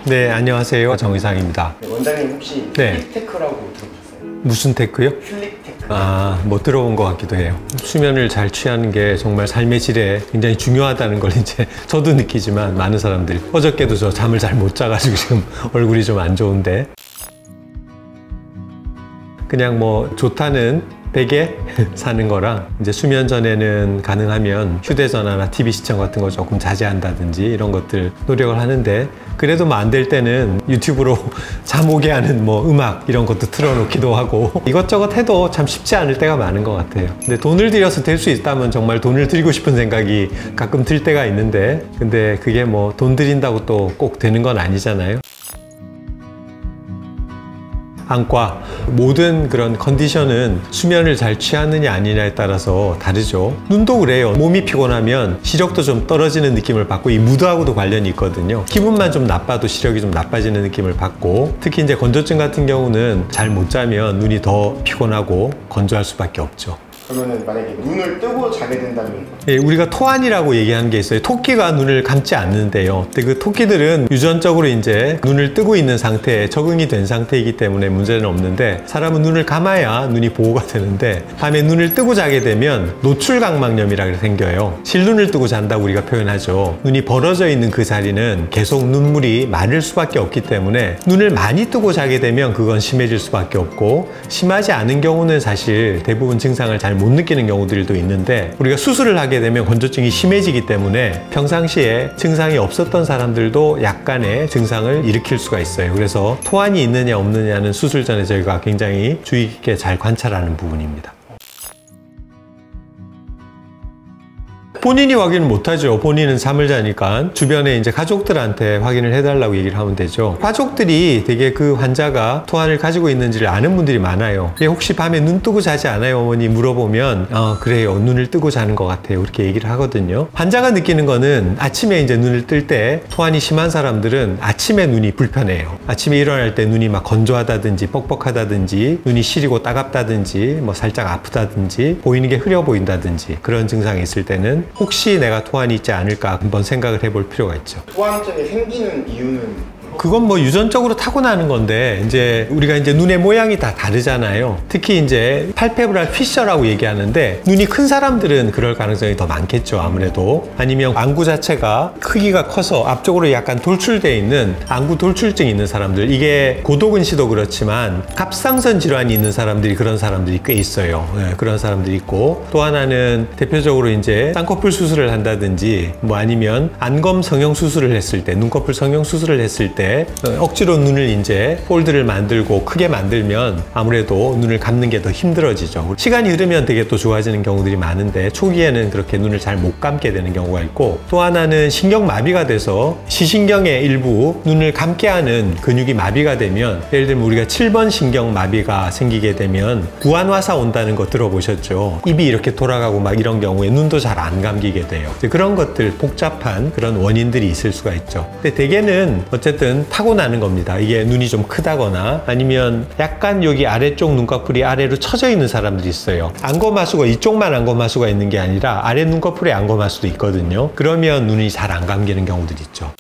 네, 안녕하세요. 정의상입니다. 네, 원장님 혹시 슬립테크라고 들어보셨어요? 무슨 테크요? 슬립테크. 뭐 들어본 것 같기도 해요. 수면을 잘 취하는 게 정말 삶의 질에 굉장히 중요하다는 걸 이제 저도 느끼지만 많은 사람들이, 어저께도 저 잠을 잘 못 자가지고 지금 얼굴이 좀 안 좋은데, 그냥 뭐 좋다는 베개 사는 거랑 이제 수면 전에는 가능하면 휴대전화나 TV 시청 같은 거 조금 자제한다든지 이런 것들 노력을 하는데, 그래도 뭐 안 될 때는 유튜브로 잠 오게 하는 뭐 음악 이런 것도 틀어놓기도 하고 이것저것 해도 참 쉽지 않을 때가 많은 것 같아요. 근데 돈을 들여서 될 수 있다면 정말 돈을 들이고 싶은 생각이 가끔 들 때가 있는데, 근데 그게 뭐 돈 들인다고 또 꼭 되는 건 아니잖아요. 안과 모든 그런 컨디션은 수면을 잘 취하느냐 아니냐에 따라서 다르죠. 눈도 그래요. 몸이 피곤하면 시력도 좀 떨어지는 느낌을 받고, 이 무드하고도 관련이 있거든요. 기분만 좀 나빠도 시력이 좀 나빠지는 느낌을 받고, 특히 이제 건조증 같은 경우는 잘 못 자면 눈이 더 피곤하고 건조할 수밖에 없죠. 그러면은 만약에 눈을 뜨고 자게 된다면? 예, 우리가 토안이라고 얘기하는 게 있어요. 토끼가 눈을 감지 않는데요. 근데 그 토끼들은 유전적으로 이제 눈을 뜨고 있는 상태에 적응이 된 상태이기 때문에 문제는 없는데, 사람은 눈을 감아야 눈이 보호가 되는데, 밤에 눈을 뜨고 자게 되면 노출각막염이라고 생겨요. 실눈을 뜨고 잔다고 우리가 표현하죠. 눈이 벌어져 있는 그 자리는 계속 눈물이 마를 수밖에 없기 때문에, 눈을 많이 뜨고 자게 되면 그건 심해질 수밖에 없고, 심하지 않은 경우는 사실 대부분 증상을 잘 못 느끼는 경우들도 있는데, 우리가 수술을 하게 되면 건조증이 심해지기 때문에 평상시에 증상이 없었던 사람들도 약간의 증상을 일으킬 수가 있어요. 그래서 토안이 있느냐 없느냐는 수술 전에 저희가 굉장히 주의 깊게 잘 관찰하는 부분입니다. 본인이 확인을 못하죠. 본인은 잠을 자니까 주변에 이제 가족들한테 확인을 해달라고 얘기를 하면 되죠. 가족들이 되게 그 환자가 토안을 가지고 있는지를 아는 분들이 많아요. 혹시 밤에 눈 뜨고 자지 않아요, 어머니? 물어보면 그래요, 눈을 뜨고 자는 것 같아요, 이렇게 얘기를 하거든요. 환자가 느끼는 거는 아침에 이제 눈을 뜰 때, 토안이 심한 사람들은 아침에 눈이 불편해요. 아침에 일어날 때 눈이 막 건조하다든지 뻑뻑하다든지, 눈이 시리고 따갑다든지, 뭐 살짝 아프다든지, 보이는 게 흐려 보인다든지, 그런 증상이 있을 때는 혹시 내가 토안이 있지 않을까 한번 생각을 해볼 필요가 있죠. 토안증이 생기는 이유는? 그건 뭐 유전적으로 타고나는 건데, 이제 우리가 이제 눈의 모양이 다 다르잖아요. 특히 이제 팔페브랄 피셔라고 얘기하는데, 눈이 큰 사람들은 그럴 가능성이 더 많겠죠, 아무래도. 아니면 안구 자체가 크기가 커서 앞쪽으로 약간 돌출되어 있는 안구 돌출증이 있는 사람들, 이게 고도근시도 그렇지만 갑상선 질환이 있는 사람들이, 그런 사람들이 꽤 있어요. 네, 그런 사람들이 있고, 또 하나는 대표적으로 이제 쌍꺼풀 수술을 한다든지, 뭐 아니면 안검 성형 수술을 했을 때, 눈꺼풀 성형 수술을 했을 때 억지로 눈을 이제 폴드를 만들고 크게 만들면 아무래도 눈을 감는 게 더 힘들어지죠. 시간이 흐르면 되게 또 좋아지는 경우들이 많은데, 초기에는 그렇게 눈을 잘 못 감게 되는 경우가 있고, 또 하나는 신경마비가 돼서 시신경의 일부 눈을 감게 하는 근육이 마비가 되면, 예를 들면 우리가 7번 신경마비가 생기게 되면 구안화사 온다는 거 들어보셨죠? 입이 이렇게 돌아가고 막 이런 경우에 눈도 잘 안 감기게 돼요. 그런 것들, 복잡한 그런 원인들이 있을 수가 있죠. 근데 대개는 어쨌든 타고나는 겁니다. 이게 눈이 좀 크다거나, 아니면 약간 여기 아래쪽 눈꺼풀이 아래로 처져 있는 사람들이 있어요. 안검하수가 이쪽만 안검하수가 있는 게 아니라 아래 눈꺼풀에 안검하수도 있거든요. 그러면 눈이 잘 안 감기는 경우들이 있죠.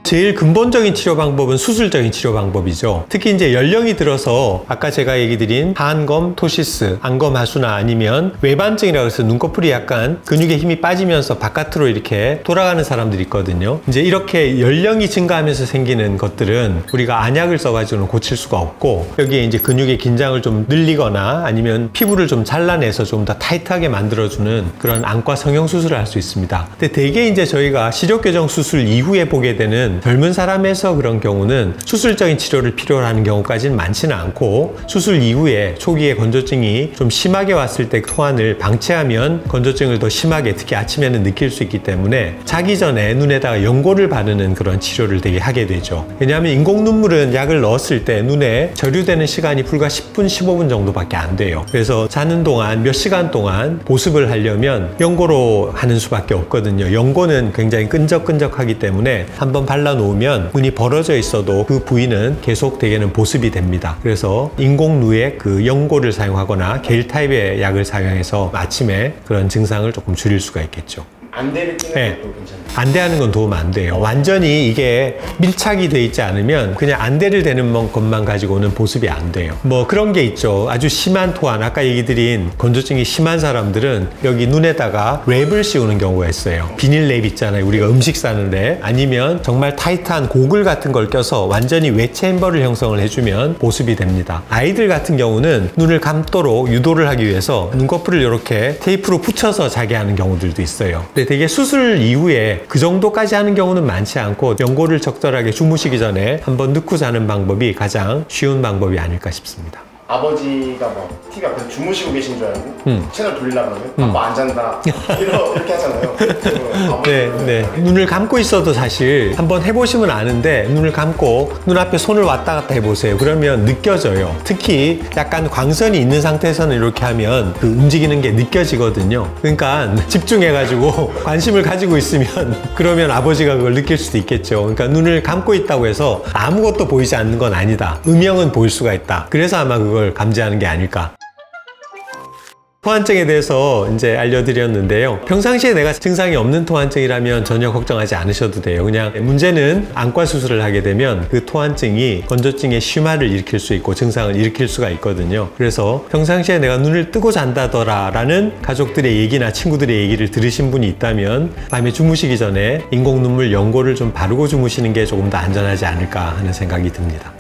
제일 근본적인 치료 방법은 수술적인 치료 방법이죠. 특히 이제 연령이 들어서 아까 제가 얘기 드린 하안검, 토시스, 안검하수나 아니면 외반증이라고 해서 눈꺼풀이 약간 근육의 힘이 빠지면서 바깥으로 이렇게 돌아가는 사람들이 있거든요. 이제 이렇게 연령이 증가하면서 생기는 것들은 우리가 안약을 써가지고는 고칠 수가 없고, 여기에 이제 근육의 긴장을 좀 늘리거나 아니면 피부를 좀 잘라내서 좀 더 타이트하게 만들어주는 그런 안과 성형 수술을 할 수 있습니다. 근데 대개 이제 저희가 시력교정 수술 이후에 보게 되는 젊은 사람에서 그런 경우는 수술적인 치료를 필요로 하는 경우까지는 많지는 않고, 수술 이후에 초기에 건조증이 좀 심하게 왔을 때 토안을 방치하면 건조증을 더 심하게, 특히 아침에는 느낄 수 있기 때문에 자기 전에 눈에다가 연고를 바르는 그런 치료를 되게 하게 되죠. 왜냐하면 인공 눈물은 약을 넣었을 때 눈에 절유되는 시간이 불과 10분, 15분 정도밖에 안 돼요. 그래서 자는 동안 몇 시간 동안 보습을 하려면 연고로 하는 수밖에 없거든요. 연고는 굉장히 끈적끈적하기 때문에 한번 발라 놓으면 눈이 벌어져 있어도 그 부위는 계속 대개는 보습이 됩니다. 그래서 인공누액 그 연고를 사용하거나 겔 타입의 약을 사용해서 아침에 그런 증상을 조금 줄일 수가 있겠죠. 안대를 끼는 네. 것도 괜찮아요. 안대하는 건 도움 안 돼요. 완전히 이게 밀착이 돼 있지 않으면 그냥 안대를 대는 것만 가지고는 보습이 안 돼요. 뭐 그런 게 있죠. 아주 심한 토한, 아까 얘기 드린 건조증이 심한 사람들은 여기 눈에다가 랩을 씌우는 경우가 있어요. 비닐 랩 있잖아요. 우리가 음식 싸는 랩. 아니면 정말 타이트한 고글 같은 걸 껴서 완전히 웹체인버를 형성을 해주면 보습이 됩니다. 아이들 같은 경우는 눈을 감도록 유도를 하기 위해서 눈꺼풀을 이렇게 테이프로 붙여서 자게 하는 경우들도 있어요. 근데 되게 수술 이후에 그 정도까지 하는 경우는 많지 않고 연고를 적절하게 주무시기 전에 한번 넣고 자는 방법이 가장 쉬운 방법이 아닐까 싶습니다. 아버지가 막 TV 앞에서 주무시고 계신 줄 알고 채널 돌리려고 하면 아빠 안 잔다 이렇게 하잖아요. 네. 눈을 감고 있어도 사실 한번 해보시면 아는데 눈을 감고 눈앞에 손을 왔다 갔다 해보세요. 그러면 느껴져요. 특히 약간 광선이 있는 상태에서는 이렇게 하면 그 움직이는 게 느껴지거든요. 그러니까 집중해가지고 관심을 가지고 있으면 그러면 아버지가 그걸 느낄 수도 있겠죠. 그러니까 눈을 감고 있다고 해서 아무것도 보이지 않는 건 아니다. 음영은 보일 수가 있다. 그래서 아마 그걸 감지하는 게 아닐까. 토한증에 대해서 이제 알려드렸는데요. 평상시에 내가 증상이 없는 토한증이라면 전혀 걱정하지 않으셔도 돼요. 그냥 문제는 안과 수술을 하게 되면 그 토한증이 건조증의 심화를 일으킬 수 있고 증상을 일으킬 수가 있거든요. 그래서 평상시에 내가 눈을 뜨고 잔다더라 라는 가족들의 얘기나 친구들의 얘기를 들으신 분이 있다면 밤에 주무시기 전에 인공 눈물 연고를 좀 바르고 주무시는 게 조금 더 안전하지 않을까 하는 생각이 듭니다.